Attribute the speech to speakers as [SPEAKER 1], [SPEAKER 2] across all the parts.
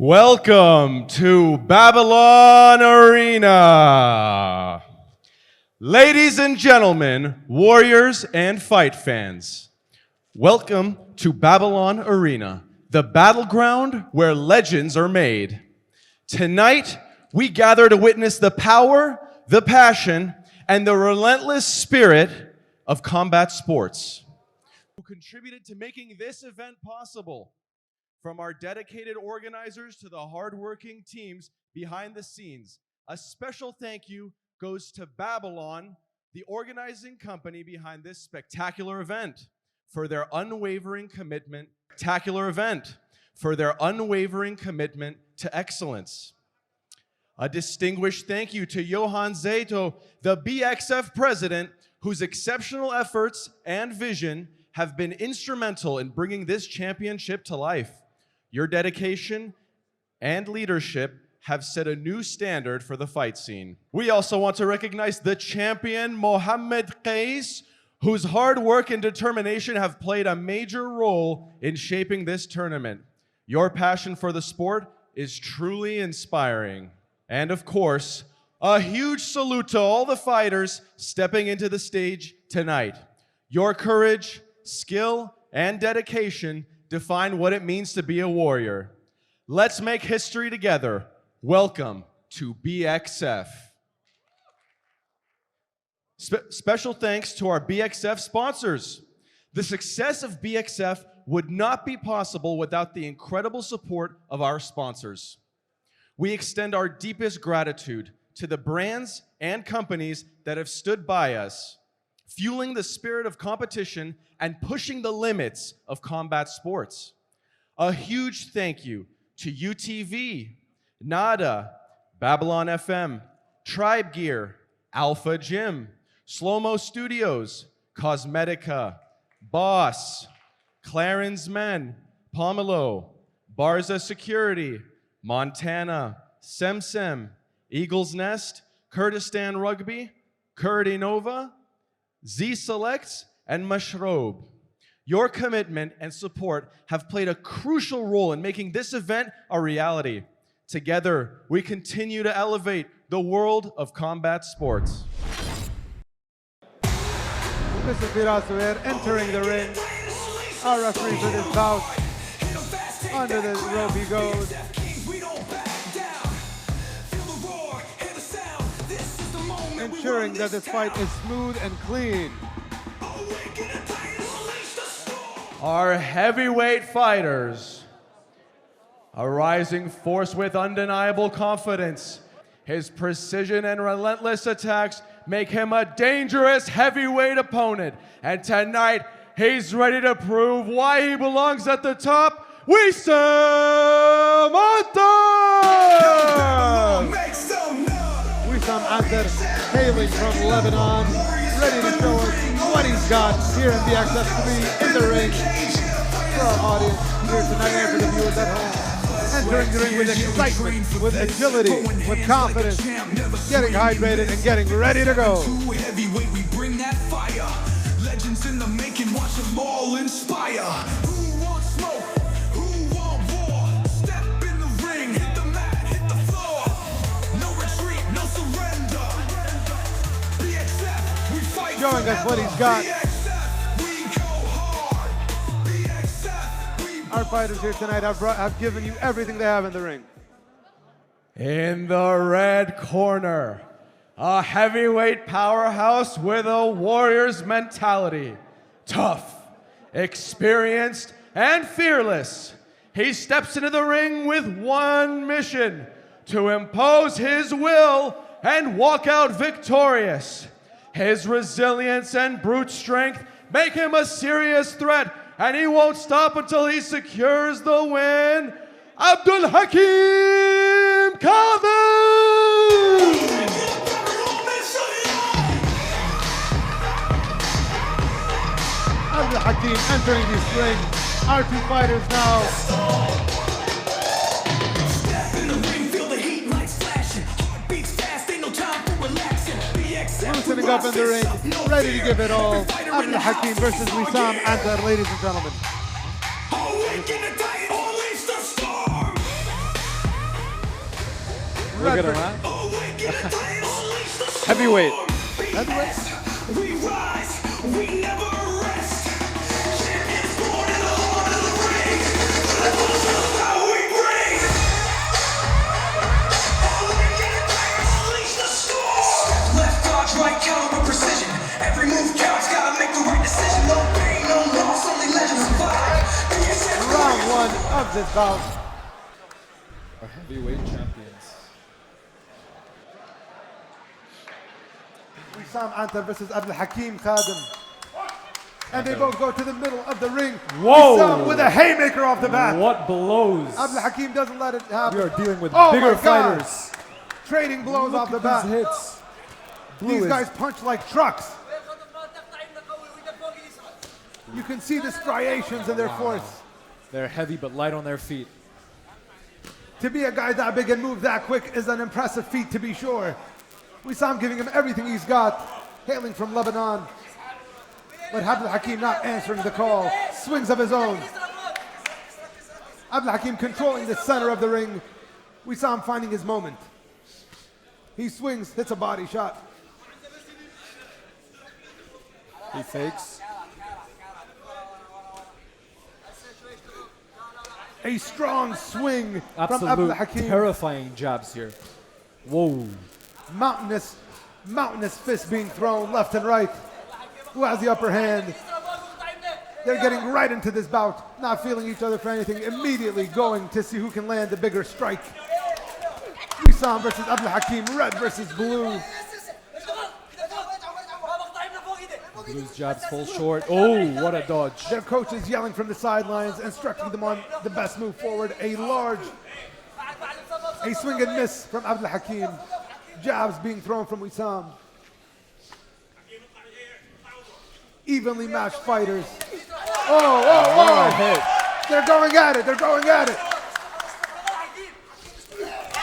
[SPEAKER 1] Welcome to Babylon Arena. Ladies and gentlemen, warriors and fight fans, welcome to Babylon Arena, the battleground where legends are made. Tonight, we gather to witness the power, the passion, and the relentless spirit of combat sports. Who contributed to making this event possible. From our dedicated organizers to the hardworking teams behind the scenes, a special thank you goes to Babylon, the organizing company behind this spectacular event, for their unwavering commitment to excellence. A distinguished thank you to Johan Zato, the BXF president, whose exceptional efforts and vision have been instrumental in bringing this championship to life. Your dedication and leadership have set a new standard for the fight scene. We also want to recognize the champion, Mohammed Qais, whose hard work and determination have played a major role in shaping this tournament. Your passion for the sport is truly inspiring. And of course, a huge salute to all the fighters stepping into the stage tonight. Your courage, skill, and dedication define what it means to be a warrior. Let's make history together. Welcome to BXF. Special thanks to our BXF sponsors. The success of BXF would not be possible without the incredible support of our sponsors. We extend our deepest gratitude to the brands and companies that have stood by us, fueling the spirit of competition and pushing the limits of combat sports. A huge thank you to UTV, NADA, Babylon FM, Tribe Gear, Alpha Gym, Slow-Mo Studios, Cosmetica, Boss, Clarence Men, Pomelo, Barza Security, Montana, Semsem, Eagle's Nest, Kurdistan Rugby, Kurdi Nova, Z Selects, and Mashrob. Your commitment and support have played a crucial role in making this event a reality. Together, we continue to elevate the world of combat sports.
[SPEAKER 2] Mr. Firas Zuhair entering the ring. Our referee for this bout. Under the rope he goes. Ensuring that this fight is smooth and clean.
[SPEAKER 1] Our heavyweight fighters, a rising force with undeniable confidence. His precision and relentless attacks make him a dangerous heavyweight opponent. And tonight, he's ready to prove why he belongs at the top. Wissam
[SPEAKER 2] Wissam hailing from Lebanon, ready to show us what he's got here in the XF3 in the ring. For our audience here tonight and for the viewers at home. Entering the ring with excitement, with agility, with confidence, getting hydrated and getting ready to go.
[SPEAKER 3] Heavyweight, we bring that fire. Legends in the making, watch them all inspire. Who wants smoke? Who wants war? Step in the ring, hit the mat, hit the floor. No retreat, no surrender. BXF, we fight.
[SPEAKER 2] Showing us what he's got. Our fighters here tonight have given you everything they have in the ring.
[SPEAKER 1] In the red corner, a heavyweight powerhouse with a warrior's mentality. Tough, experienced, and fearless. He steps into the ring with one mission: to impose his will and walk out victorious. His resilience and brute strength make him a serious threat, and he won't stop until he secures the win. Abdulhakim
[SPEAKER 2] Abdulhakim entering this ring. Our two fighters now.
[SPEAKER 3] Step in the ring, feel the heat, lights flashing. Heart beats fast, ain't no time for relaxing.
[SPEAKER 2] Loosening up in the ring, ready to give it all. Abdulhakim versus Wissam Antar, ladies and gentlemen. Red
[SPEAKER 4] at him,
[SPEAKER 2] versus-
[SPEAKER 4] huh? Heavyweight.
[SPEAKER 2] Heavyweight.
[SPEAKER 3] We rise, we never rest. Champions born in the heart of the ring. Let's go how we bring. Unleash the storm. Left dodge, right counter with precision. Every move counts, gotta make the right decision. No pain, no loss, only legends survive.
[SPEAKER 2] Round one of this bout.
[SPEAKER 4] Our heavyweight champions.
[SPEAKER 2] Wissam Antar versus Abdulhakim Khadim. And they both go to the middle of the ring.
[SPEAKER 4] Whoa.
[SPEAKER 2] Wissam with a haymaker off the bat.
[SPEAKER 4] What blows?
[SPEAKER 2] Abdulhakim doesn't let it happen.
[SPEAKER 4] We are dealing with
[SPEAKER 2] Oh
[SPEAKER 4] bigger
[SPEAKER 2] my God.
[SPEAKER 4] fighters.
[SPEAKER 2] Trading blows
[SPEAKER 4] Look
[SPEAKER 2] off the
[SPEAKER 4] at
[SPEAKER 2] bat.
[SPEAKER 4] these hits. Blue
[SPEAKER 2] These
[SPEAKER 4] is-
[SPEAKER 2] guys punch like trucks. You can see the striations in their force.
[SPEAKER 4] They're heavy but light on their feet.
[SPEAKER 2] To be a guy that big and move that quick is an impressive feat, to be sure. Wissam giving him everything he's got, hailing from Lebanon. But Abdulhakim not answering the call. Swings of his own. Abdulhakim controlling the center of the ring. Wissam finding his moment. He swings, hits a body shot.
[SPEAKER 4] He fakes.
[SPEAKER 2] A strong swing from
[SPEAKER 4] Absolute
[SPEAKER 2] Abdulhakim.
[SPEAKER 4] terrifying jabs here. Whoa.
[SPEAKER 2] Mountainous fists being thrown left and right. Who has the upper hand? They're getting right into this bout, not feeling each other for anything, immediately going to see who can land the bigger strike. Wissam versus Abdulhakim, red versus blue.
[SPEAKER 4] Blue's jabs fall short. Oh, what a dodge.
[SPEAKER 2] Their coach is yelling from the sidelines, instructing them on the best move forward. A swing and miss from Abdulhakim. Jabs being thrown from Wissam. Evenly matched fighters. Oh.
[SPEAKER 4] Hit.
[SPEAKER 2] They're going at it.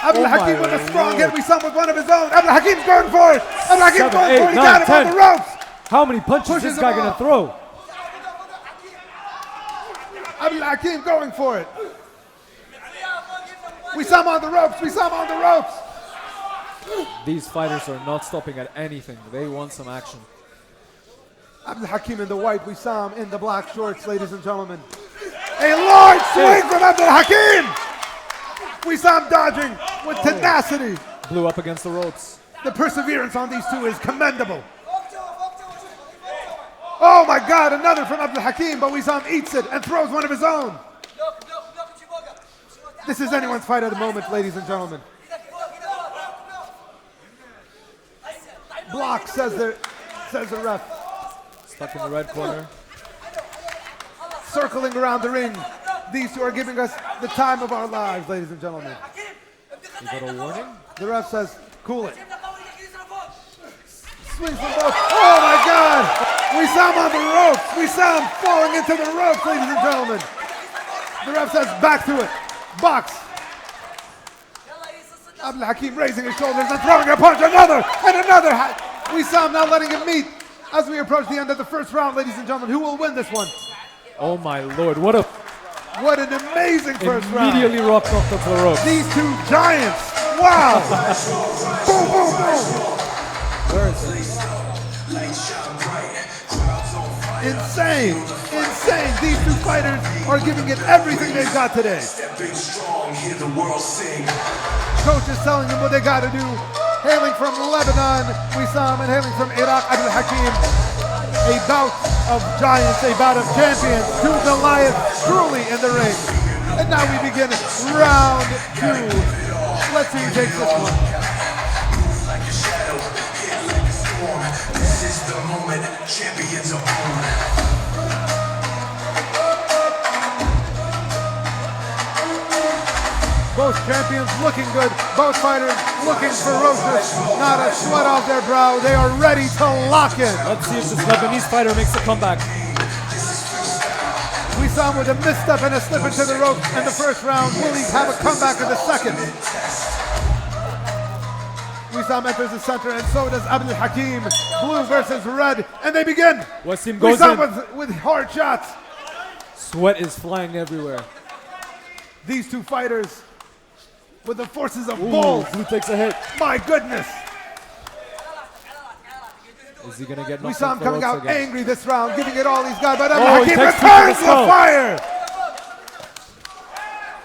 [SPEAKER 2] Abdulhakim with a strong hit. Wissam with one of his own. Abdulhakim's going for it. Abdulhakim's
[SPEAKER 4] 7,
[SPEAKER 2] going
[SPEAKER 4] 8,
[SPEAKER 2] for it. He
[SPEAKER 4] 9,
[SPEAKER 2] got him on
[SPEAKER 4] 10.
[SPEAKER 2] the ropes.
[SPEAKER 4] How many punches
[SPEAKER 2] Pushes
[SPEAKER 4] is this guy
[SPEAKER 2] him
[SPEAKER 4] gonna
[SPEAKER 2] off.
[SPEAKER 4] throw?
[SPEAKER 2] Abdulhakim going for it. Wissam on the ropes.
[SPEAKER 4] These fighters are not stopping at anything. They want some action.
[SPEAKER 2] Abdulhakim in the white, Wissam in the black shorts, ladies and gentlemen. A large swing from Abdulhakim. Wissam dodging with tenacity.
[SPEAKER 4] Blew up against the ropes.
[SPEAKER 2] The perseverance on these two is commendable. Oh my God, another from Abdulhakim, but Wissam eats it and throws one of his own. This is anyone's fight at the moment, ladies and gentlemen. Block, says the ref.
[SPEAKER 4] Stuck in the red corner.
[SPEAKER 2] Circling around the ring. These two are giving us the time of our lives, ladies and gentlemen.
[SPEAKER 4] You got a warning?
[SPEAKER 2] The ref says, cool it. Swings from both. Oh my God! Wissam on the ropes. Wissam falling into the ropes, ladies and gentlemen. The ref says, back to it. Box. Abdulhakim raising his shoulders and throwing a punch. Another and another. Wissam now letting him meet as we approach the end of the first round, ladies and gentlemen. Who will win this one?
[SPEAKER 4] Oh my lord, what a
[SPEAKER 2] What an amazing first round.
[SPEAKER 4] immediately rocked off the ropes.
[SPEAKER 2] These two giants. Wow. Boom, boom, boom.
[SPEAKER 4] Where is it?
[SPEAKER 2] Insane. These two fighters are giving it everything they've got today.
[SPEAKER 3] Stepping strong, hear the world sing.
[SPEAKER 2] Coach is telling them what they got to do. Hailing from Lebanon, Wissam, and hailing from Iraq, Abdulhakim. A bout of giants, a bout of champions. Two Goliaths truly in the ring. And now we begin round two. Let's see who takes this one.
[SPEAKER 3] Move like a shadow, hit like a storm. This is the moment, champions are born.
[SPEAKER 2] Both champions looking good. Both fighters looking ferocious. Not a sweat off their brow. They are ready to lock in.
[SPEAKER 4] Let's see if this Lebanese fighter makes a comeback.
[SPEAKER 2] Wissam with a misstep and a slip into the rope in the first round. Will he have a comeback in the second? Wissam enters the center and so does Abdulhakim. Blue versus red. And they begin.
[SPEAKER 4] Wassim goes
[SPEAKER 2] Wissam
[SPEAKER 4] in.
[SPEAKER 2] with hard shots.
[SPEAKER 4] Sweat is flying everywhere.
[SPEAKER 2] These two fighters with the forces of
[SPEAKER 4] Ooh,
[SPEAKER 2] Bull.
[SPEAKER 4] Blue takes a hit.
[SPEAKER 2] My goodness.
[SPEAKER 4] Is he gonna get knocked
[SPEAKER 2] Wissam
[SPEAKER 4] off the
[SPEAKER 2] coming
[SPEAKER 4] ropes
[SPEAKER 2] out
[SPEAKER 4] again?
[SPEAKER 2] angry this round, giving it all he's got. But
[SPEAKER 4] Oh, he
[SPEAKER 2] Abdulhakim
[SPEAKER 4] takes two to
[SPEAKER 2] returns
[SPEAKER 4] the
[SPEAKER 2] the
[SPEAKER 4] skull.
[SPEAKER 2] fire.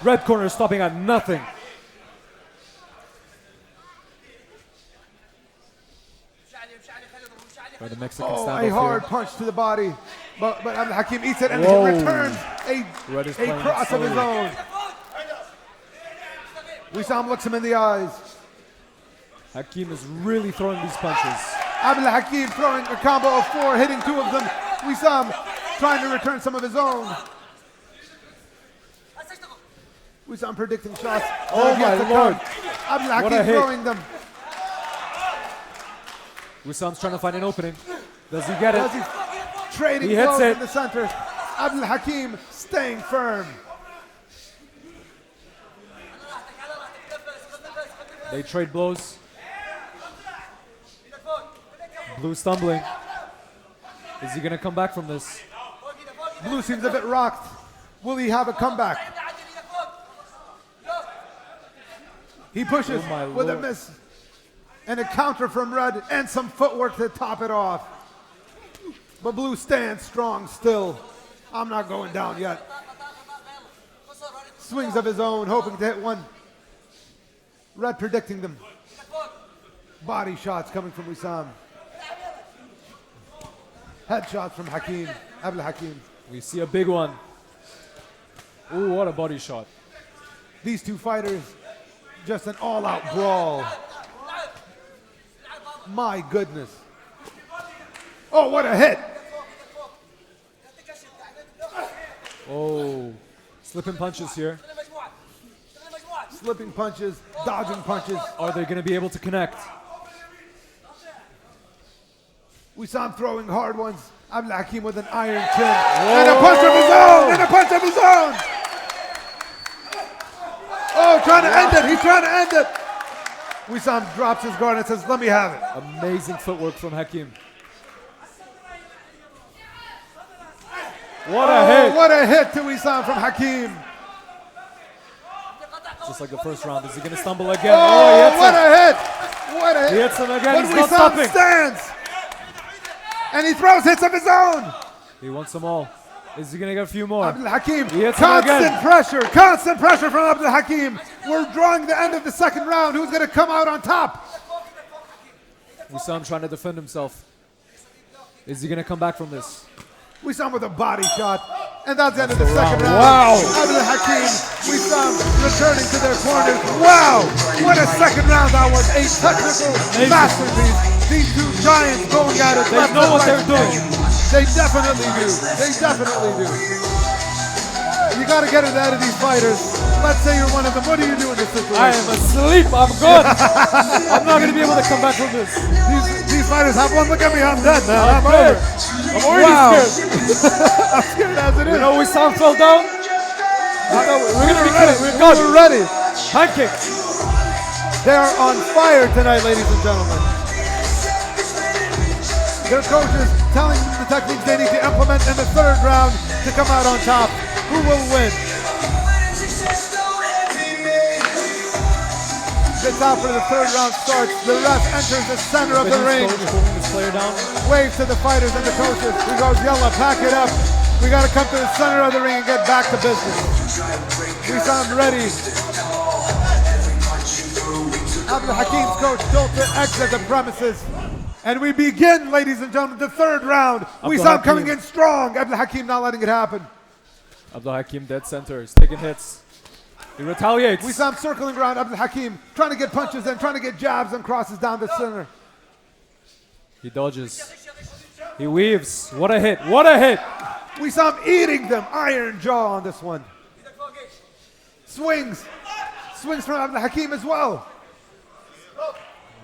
[SPEAKER 4] Red corner stopping at nothing. By the Mexican
[SPEAKER 2] Oh,
[SPEAKER 4] standoff
[SPEAKER 2] a hard
[SPEAKER 4] here.
[SPEAKER 2] punch to the body. But Abdulhakim eats it and
[SPEAKER 4] Whoa.
[SPEAKER 2] returns
[SPEAKER 4] Red is
[SPEAKER 2] a
[SPEAKER 4] playing
[SPEAKER 2] cross of his
[SPEAKER 4] slowly.
[SPEAKER 2] own. Wissam looks him in the eyes.
[SPEAKER 4] Hakim is really throwing these punches.
[SPEAKER 2] Abdulhakim throwing a combo of 4, hitting 2 of them. Wissam trying to return some of his own. Wissam predicting shots.
[SPEAKER 4] Oh my lord. What a
[SPEAKER 2] Abdulhakim
[SPEAKER 4] hit.
[SPEAKER 2] throwing them.
[SPEAKER 4] Wissam's trying to find an opening. Does he get
[SPEAKER 2] As
[SPEAKER 4] it?
[SPEAKER 2] he's trading
[SPEAKER 4] He hits
[SPEAKER 2] blows
[SPEAKER 4] it.
[SPEAKER 2] in the center. Abdulhakim staying firm.
[SPEAKER 4] They trade blows. Blue stumbling. Is he gonna come back from this?
[SPEAKER 2] Blue seems a bit rocked. Will he have a comeback? He pushes
[SPEAKER 4] Oh my
[SPEAKER 2] with a
[SPEAKER 4] lord.
[SPEAKER 2] miss. And a counter from Red and some footwork to top it off. But Blue stands strong still. I'm not going down yet. Swings of his own, hoping to hit one. Red predicting them. Body shots coming from Wissam. Headshots from Hakim, Abdulhakim.
[SPEAKER 4] We see a big one. Ooh, what a body shot.
[SPEAKER 2] These two fighters, just an all-out brawl. My goodness. Oh, what a hit.
[SPEAKER 4] Oh, slipping punches here.
[SPEAKER 2] Slipping punches, dodging punches.
[SPEAKER 4] Are they gonna be able to connect?
[SPEAKER 2] We saw him throwing hard ones. Abdulhakim with an iron chin. And a punch of his own! And a punch of his own! Oh, trying to end it. He's trying to end it. Wissam drops his guard and says, let me have it.
[SPEAKER 4] Amazing footwork from Hakim. What a hit!
[SPEAKER 2] What a hit to Wissam from Hakim.
[SPEAKER 4] Just like the first round. Is he gonna stumble again?
[SPEAKER 2] Oh,
[SPEAKER 4] he hits
[SPEAKER 2] what
[SPEAKER 4] him.
[SPEAKER 2] a hit. What a hit.
[SPEAKER 4] He hits him again.
[SPEAKER 2] But
[SPEAKER 4] He's not
[SPEAKER 2] Wissam
[SPEAKER 4] stopping.
[SPEAKER 2] stands. And he throws hits of his own.
[SPEAKER 4] He wants them all. Is he gonna get a few more?
[SPEAKER 2] Abdulhakim,
[SPEAKER 4] He hits him again.
[SPEAKER 2] constant pressure from Abdulhakim. We're drawing the end of the second round. Who's gonna come out on top?
[SPEAKER 4] Wissam trying to defend himself. Is he gonna come back from this?
[SPEAKER 2] Wissam with a body shot. And that's the end of the second round.
[SPEAKER 4] Wow.
[SPEAKER 2] Abdulhakim, Wissam returning to their corners. Wow, what a second round that was. A technical masterpiece. These two giants going at it.
[SPEAKER 4] They know what they're doing.
[SPEAKER 2] They definitely do. They definitely do. You got to get it out of these fighters. Let's say you're one of them. What do you do in this situation?
[SPEAKER 4] I am asleep. I'm good. I'm not gonna be able to come back from this.
[SPEAKER 2] These fighters have one. Look at me. I'm dead, man. I'm
[SPEAKER 4] dead.
[SPEAKER 2] over.
[SPEAKER 4] I'm already
[SPEAKER 2] Wow.
[SPEAKER 4] scared.
[SPEAKER 2] I'm scared as it is.
[SPEAKER 4] You know, Wissam fell down. We're gonna be
[SPEAKER 2] ready.
[SPEAKER 4] good. We're good.
[SPEAKER 2] We're ready.
[SPEAKER 4] Pancake.
[SPEAKER 2] They are on fire tonight, ladies and gentlemen. Their coaches telling them the techniques they need to implement in the third round to come out on top. Who will win? The top of the third round starts. The ref enters the center of the ring.
[SPEAKER 4] Pulling this player down.
[SPEAKER 2] Waves to the fighters and the coaches. He goes, Yella, pack it up. We got to come to the center of the ring and get back to business. We sound ready. Abdulhakim's coach told to exit the premises. And we begin, ladies and gentlemen, the third round. We saw him coming in strong. Abdulhakim not letting it happen.
[SPEAKER 4] Abdulhakim dead center. He's taking hits. He retaliates.
[SPEAKER 2] We saw him circling around Abdulhakim, trying to get punches in, trying to get jabs and crosses down the center.
[SPEAKER 4] He dodges. He weaves. What a hit. What a hit.
[SPEAKER 2] We saw him eating them. Iron jaw on this one. Swings. Swings from Abdulhakim as well.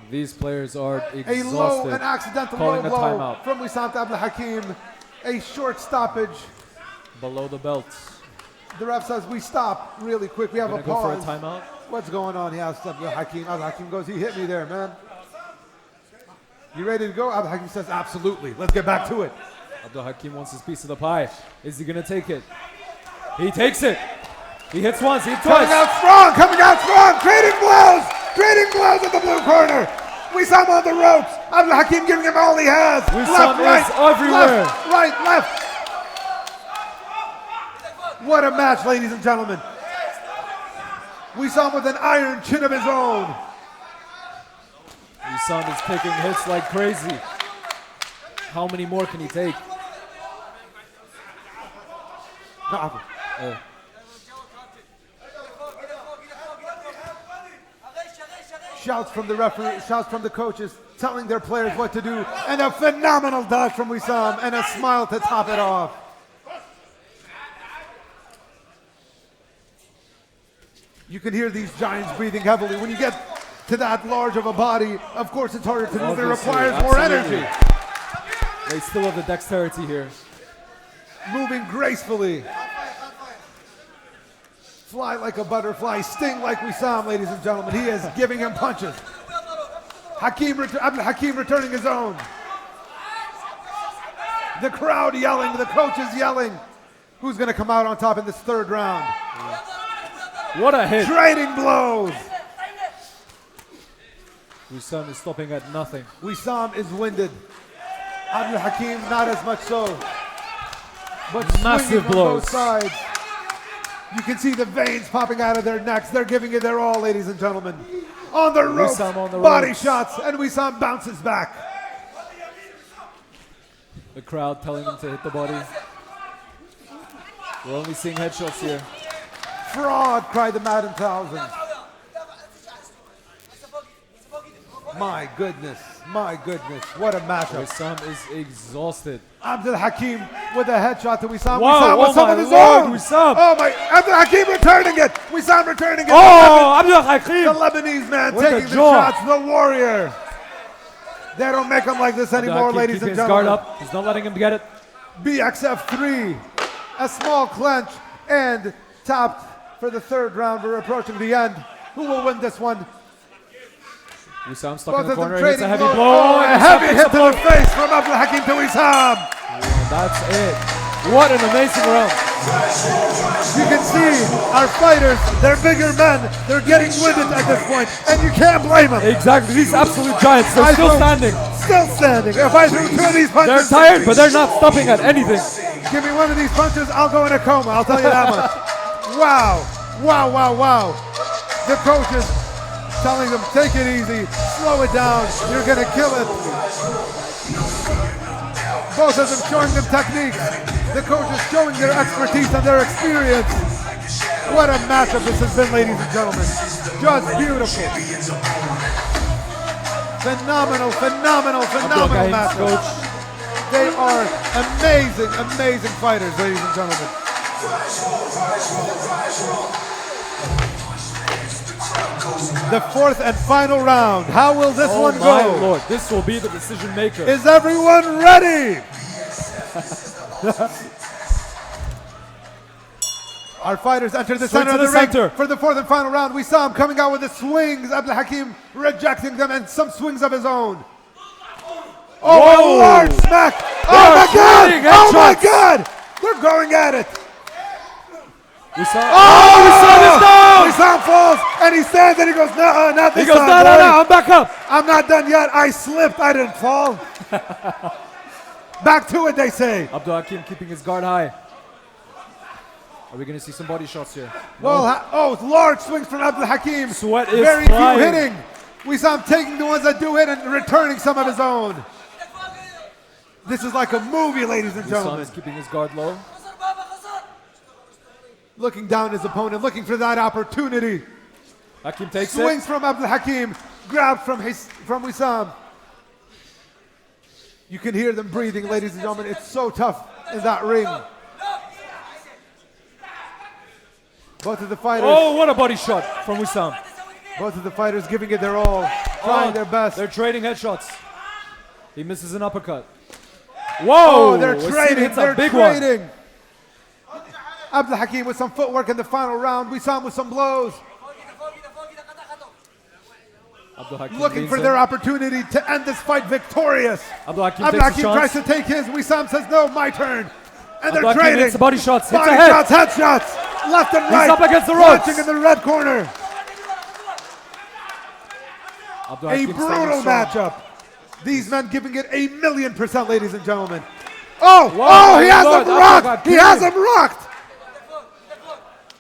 [SPEAKER 4] These players are exhausted.
[SPEAKER 2] A low and accidental
[SPEAKER 4] Calling
[SPEAKER 2] low
[SPEAKER 4] a
[SPEAKER 2] blow
[SPEAKER 4] timeout.
[SPEAKER 2] from Wissam to Abdulhakim. A short stoppage.
[SPEAKER 4] Below the belt.
[SPEAKER 2] The ref says we stop really quick. We have a
[SPEAKER 4] Gonna go for a
[SPEAKER 2] pause.
[SPEAKER 4] timeout.
[SPEAKER 2] What's going on? He asks Abdulhakim. Abdulhakim goes, he hit me there, man. You ready to go? Abdulhakim says, absolutely. Let's get back to it.
[SPEAKER 4] Abdulhakim wants his piece of the pie. Is he gonna take it? He takes it. He hits once, he hits
[SPEAKER 2] Coming
[SPEAKER 4] twice.
[SPEAKER 2] coming out strong, trading blows at the blue corner. Wissam on the ropes. Abdulhakim giving him all he has.
[SPEAKER 4] Wissam is everywhere.
[SPEAKER 2] Left, right, left. What a match, ladies and gentlemen. Wissam with an iron chin of his own.
[SPEAKER 4] Wissam is taking hits like crazy. How many more can he take?
[SPEAKER 2] Shouts from the referee, shouts from the coaches, telling their players what to do, and a phenomenal dodge from Wissam, and a smile to top it off. You can hear these giants breathing heavily. When you get to that large of a body, of course it's harder to move. It
[SPEAKER 4] Obviously,
[SPEAKER 2] requires more
[SPEAKER 4] absolutely.
[SPEAKER 2] energy.
[SPEAKER 4] They still have the dexterity here.
[SPEAKER 2] Moving gracefully. Fly like a butterfly, sting like Wissam, ladies and gentlemen. He is giving him punches. Abdulhakim returning his own. The crowd yelling, the coaches yelling. Who's going to come out on top in this third round?
[SPEAKER 4] What a hit.
[SPEAKER 2] Trading blows.
[SPEAKER 4] Wissam is stopping at nothing.
[SPEAKER 2] Wissam is winded. Abdulhakim not as much so. But
[SPEAKER 4] Massive
[SPEAKER 2] swinging on
[SPEAKER 4] blows.
[SPEAKER 2] both sides. You can see the veins popping out of their necks. They're giving it their all, ladies and gentlemen. On the ropes,
[SPEAKER 4] Wissam on the
[SPEAKER 2] body
[SPEAKER 4] ropes.
[SPEAKER 2] shots, and Wissam bounces back.
[SPEAKER 4] The crowd telling him to hit the body. We're only seeing headshots here.
[SPEAKER 2] Fraud, cried the Madden thousands. My goodness, what a matchup.
[SPEAKER 4] Wissam is exhausted.
[SPEAKER 2] Abdulhakim with a headshot to Wissam.
[SPEAKER 4] Wow,
[SPEAKER 2] Wissam
[SPEAKER 4] oh
[SPEAKER 2] with some
[SPEAKER 4] my
[SPEAKER 2] of his
[SPEAKER 4] Lord,
[SPEAKER 2] own.
[SPEAKER 4] Wissam.
[SPEAKER 2] Oh my, Abdulhakim returning it. Wissam returning it.
[SPEAKER 4] Oh,
[SPEAKER 2] The
[SPEAKER 4] Abdulhakim!
[SPEAKER 2] Lebanese man
[SPEAKER 4] With the
[SPEAKER 2] taking the
[SPEAKER 4] jaw.
[SPEAKER 2] shots, the warrior. They don't make him like this anymore,
[SPEAKER 4] Abdulhakim
[SPEAKER 2] ladies
[SPEAKER 4] keeping
[SPEAKER 2] and
[SPEAKER 4] his guard
[SPEAKER 2] gentlemen.
[SPEAKER 4] up. He's not letting him get it.
[SPEAKER 2] BXF 3, a small clench, and tapped for the third round. We're approaching the end. Who will win this one?
[SPEAKER 4] Wissam stuck
[SPEAKER 2] Both
[SPEAKER 4] in the
[SPEAKER 2] of them
[SPEAKER 4] corner. He hits
[SPEAKER 2] trading
[SPEAKER 4] a heavy
[SPEAKER 2] blows.
[SPEAKER 4] blow.
[SPEAKER 2] Oh, a
[SPEAKER 4] and
[SPEAKER 2] heavy
[SPEAKER 4] Wissam
[SPEAKER 2] hit
[SPEAKER 4] takes
[SPEAKER 2] to
[SPEAKER 4] a
[SPEAKER 2] the face from Abdulhakim to Wissam.
[SPEAKER 4] And that's it. What an amazing round.
[SPEAKER 2] You can see our fighters, they're bigger men. They're getting winded at this point, and you can't blame them.
[SPEAKER 4] Exactly. These absolute giants. They're still standing.
[SPEAKER 2] Still standing. If I threw two of these
[SPEAKER 4] They're
[SPEAKER 2] punches,
[SPEAKER 4] tired, but they're not stopping at anything.
[SPEAKER 2] give me one of these punches, I'll go in a coma. I'll tell you that much. Wow. The coaches telling them, take it easy, slow it down, you're gonna kill it. Both of them showing them techniques. The coaches showing their expertise and their experience. What a matchup this has been, ladies and gentlemen. Just beautiful. Phenomenal
[SPEAKER 4] Abdulhakim's
[SPEAKER 2] matchup.
[SPEAKER 4] coach.
[SPEAKER 2] They are amazing fighters, ladies and gentlemen. The fourth and final round. How will this
[SPEAKER 4] Oh
[SPEAKER 2] one
[SPEAKER 4] my
[SPEAKER 2] go?
[SPEAKER 4] Lord, this will be the decision maker.
[SPEAKER 2] Is everyone ready? Our fighters enter the
[SPEAKER 4] Swing
[SPEAKER 2] center
[SPEAKER 4] to
[SPEAKER 2] of the
[SPEAKER 4] the
[SPEAKER 2] ring
[SPEAKER 4] center.
[SPEAKER 2] for the fourth and final round. We saw him coming out with the swings. Abdulhakim rejecting them and some swings of his own. Oh,
[SPEAKER 4] Whoa.
[SPEAKER 2] a large smack.
[SPEAKER 4] They
[SPEAKER 2] Oh
[SPEAKER 4] are
[SPEAKER 2] my God.
[SPEAKER 4] trading
[SPEAKER 2] Oh my
[SPEAKER 4] headshots.
[SPEAKER 2] God. They're going at it.
[SPEAKER 4] Wissam.
[SPEAKER 2] Oh,
[SPEAKER 4] Wissam is down.
[SPEAKER 2] Wissam falls and he stands and he goes, no, not this
[SPEAKER 4] He goes,
[SPEAKER 2] time,
[SPEAKER 4] no,
[SPEAKER 2] boy.
[SPEAKER 4] I'm back up.
[SPEAKER 2] I'm not done yet. I slipped. I didn't fall. Back to it, they say.
[SPEAKER 4] Abdulhakim keeping his guard high. Are we going to see some body shots here?
[SPEAKER 2] Well, large swings from Abdulhakim.
[SPEAKER 4] Sweat is
[SPEAKER 2] Very
[SPEAKER 4] flying.
[SPEAKER 2] few hitting. We saw him taking the ones that do hit and returning some of his own. This is like a movie, ladies and
[SPEAKER 4] Wissam
[SPEAKER 2] gentlemen.
[SPEAKER 4] is keeping his guard low.
[SPEAKER 2] Looking down his opponent, looking for that opportunity.
[SPEAKER 4] Hakim takes
[SPEAKER 2] Swings
[SPEAKER 4] it.
[SPEAKER 2] from Abdulhakim, grabbed from Wissam. You can hear them breathing, ladies and gentlemen. It's so tough in that ring. Both of the fighters.
[SPEAKER 4] Oh, what a body shot from Wissam.
[SPEAKER 2] Both of the fighters giving it their all, trying their best.
[SPEAKER 4] They're trading headshots. He misses an uppercut. Whoa!
[SPEAKER 2] Oh, they're
[SPEAKER 4] Wissam
[SPEAKER 2] trading.
[SPEAKER 4] hits a
[SPEAKER 2] They're
[SPEAKER 4] big one.
[SPEAKER 2] trading. Abdulhakim with some footwork in the final round. Wissam with some blows.
[SPEAKER 4] Abdulhakim
[SPEAKER 2] Looking
[SPEAKER 4] leans
[SPEAKER 2] for
[SPEAKER 4] in.
[SPEAKER 2] their opportunity to end this fight victorious.
[SPEAKER 4] Abdulhakim takes a
[SPEAKER 2] Abdulhakim tries
[SPEAKER 4] chance.
[SPEAKER 2] to take his. Wissam says, no, my turn. And they're
[SPEAKER 4] Abdulhakim
[SPEAKER 2] trading.
[SPEAKER 4] hits the body shots. Hits
[SPEAKER 2] Body
[SPEAKER 4] ahead.
[SPEAKER 2] shots, headshots. left and
[SPEAKER 4] He's
[SPEAKER 2] right.
[SPEAKER 4] up against the ropes.
[SPEAKER 2] Punching in the red corner. A
[SPEAKER 4] Abdulhakim
[SPEAKER 2] brutal
[SPEAKER 4] standing strong.
[SPEAKER 2] matchup. These men giving it 1,000,000%, ladies and gentlemen. Oh,
[SPEAKER 4] Wow,
[SPEAKER 2] he has
[SPEAKER 4] Lord,
[SPEAKER 2] him rocked.
[SPEAKER 4] Abdulhakim.
[SPEAKER 2] He has him rocked.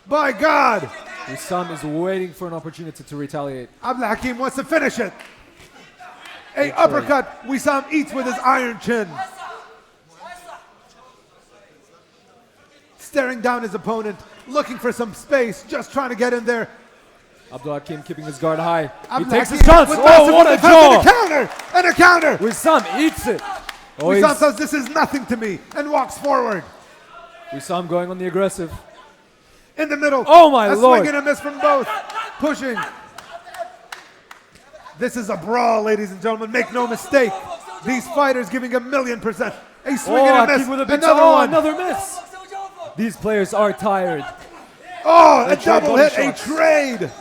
[SPEAKER 2] My God.
[SPEAKER 4] Wissam is waiting for an opportunity to retaliate.
[SPEAKER 2] Abdulhakim wants to finish it. A uppercut. Wissam eats with his iron chin. Staring down his opponent, looking for some space, just trying to get in there.
[SPEAKER 4] Abdulhakim keeping his guard high. He
[SPEAKER 2] Abdulhakim
[SPEAKER 4] takes his chance.
[SPEAKER 2] with
[SPEAKER 4] Oh,
[SPEAKER 2] massive
[SPEAKER 4] what a
[SPEAKER 2] defense
[SPEAKER 4] jaw!
[SPEAKER 2] And a counter. And a counter.
[SPEAKER 4] Wissam eats it. Oh,
[SPEAKER 2] Wissam says this is nothing to me and walks forward.
[SPEAKER 4] Wissam going on the aggressive.
[SPEAKER 2] In the middle.
[SPEAKER 4] Oh, my
[SPEAKER 2] a
[SPEAKER 4] Lord.
[SPEAKER 2] swing and a miss from both. Pushing. This is a brawl, ladies and gentlemen. Make no mistake. These fighters giving 1,000,000%. A swing and a miss.
[SPEAKER 4] Hakim with a big
[SPEAKER 2] Another
[SPEAKER 4] oh,
[SPEAKER 2] one.
[SPEAKER 4] another miss. These players are tired.
[SPEAKER 2] Oh, a
[SPEAKER 4] trade
[SPEAKER 2] double
[SPEAKER 4] body
[SPEAKER 2] hit. A
[SPEAKER 4] shots.
[SPEAKER 2] trade.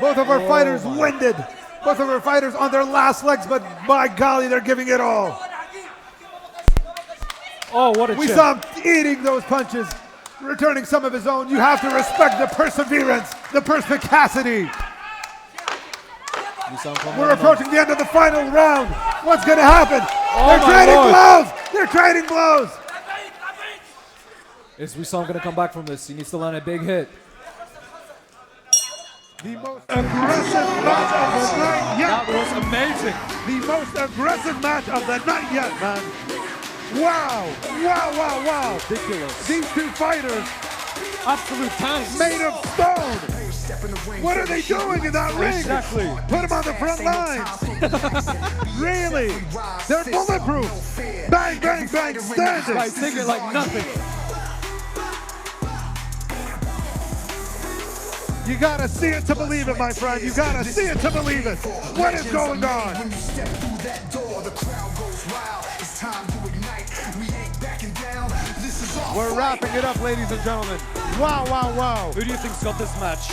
[SPEAKER 2] Both of our fighters
[SPEAKER 4] my.
[SPEAKER 2] winded. Both of our fighters on their last legs, but by golly, they're giving it all.
[SPEAKER 4] Oh, what a
[SPEAKER 2] We
[SPEAKER 4] chip.
[SPEAKER 2] saw him eating those punches, returning some of his own. You have to respect the perseverance, the perspicacity.
[SPEAKER 4] Wissam coming
[SPEAKER 2] We're
[SPEAKER 4] on.
[SPEAKER 2] approaching the end of the final round. What's going to happen?
[SPEAKER 4] Oh,
[SPEAKER 2] They're
[SPEAKER 4] my
[SPEAKER 2] trading
[SPEAKER 4] Lord.
[SPEAKER 2] blows. They're trading blows.
[SPEAKER 4] Is Wissam going to come back from this? He needs to land a big hit.
[SPEAKER 2] The most aggressive match of the night yet.
[SPEAKER 4] That was amazing.
[SPEAKER 2] The most aggressive match of the night yet, man. Wow, wow, wow, wow.
[SPEAKER 4] Ridiculous.
[SPEAKER 2] These two fighters
[SPEAKER 4] Absolute tanks.
[SPEAKER 2] made of stone. What are they doing in that ring?
[SPEAKER 4] Exactly.
[SPEAKER 2] Put them on the front lines. Really? They're bulletproof. Bang, bang, bang, standing.
[SPEAKER 4] Like, take it like nothing.
[SPEAKER 2] You gotta see it to believe it, my friend. You gotta see it to believe it. What is going on?
[SPEAKER 3] When you step through that door, the crowd goes wild. It's time to ignite. We ain't backing down. This is all.
[SPEAKER 2] We're wrapping it up, ladies and gentlemen. Wow, wow, wow.
[SPEAKER 4] Who do you think's got this match?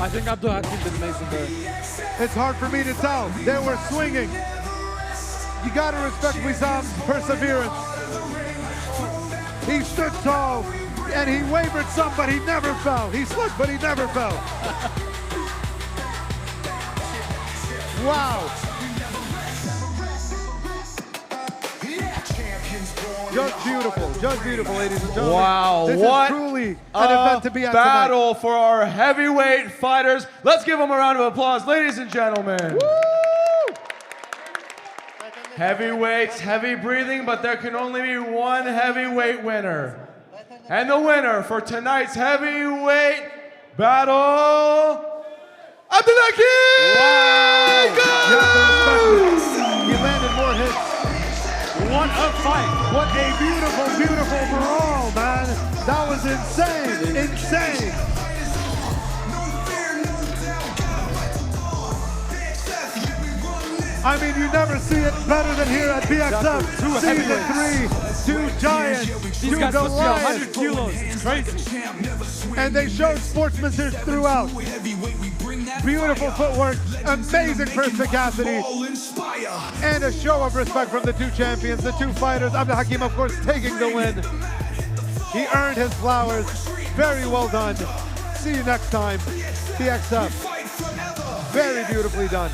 [SPEAKER 4] I think Abdulhakim did amazing there.
[SPEAKER 2] It's hard for me to tell. They were swinging. You gotta respect Wissam's perseverance. He stood tall and he wavered some, but he never fell. He slipped, but he never fell. Wow. Just beautiful, ladies and gentlemen.
[SPEAKER 1] Wow,
[SPEAKER 2] This
[SPEAKER 1] what
[SPEAKER 2] is truly an event to be at tonight.
[SPEAKER 1] battle for our heavyweight fighters. Let's give them a round of applause, ladies and gentlemen. Heavyweights, heavy breathing, but there can only be one heavyweight winner. And the winner for tonight's heavyweight battle, Abdulhakim!
[SPEAKER 2] You have to respect it. He landed more hits.
[SPEAKER 4] What a fight.
[SPEAKER 2] What a beautiful, beautiful brawl, man. That was insane, insane. I mean, you never see it better than here at BXF. Season 3, two giants,
[SPEAKER 4] These
[SPEAKER 2] two
[SPEAKER 4] guys must be 100
[SPEAKER 2] Goliaths.
[SPEAKER 4] kilos. It's crazy.
[SPEAKER 2] And they showed sportsmanship throughout. Beautiful footwork, amazing perspicacity, and a show of respect from the two champions, the two fighters. Abdulhakim, of course, taking the win. He earned his flowers. Very well done. See you next time. BXF. Very beautifully done.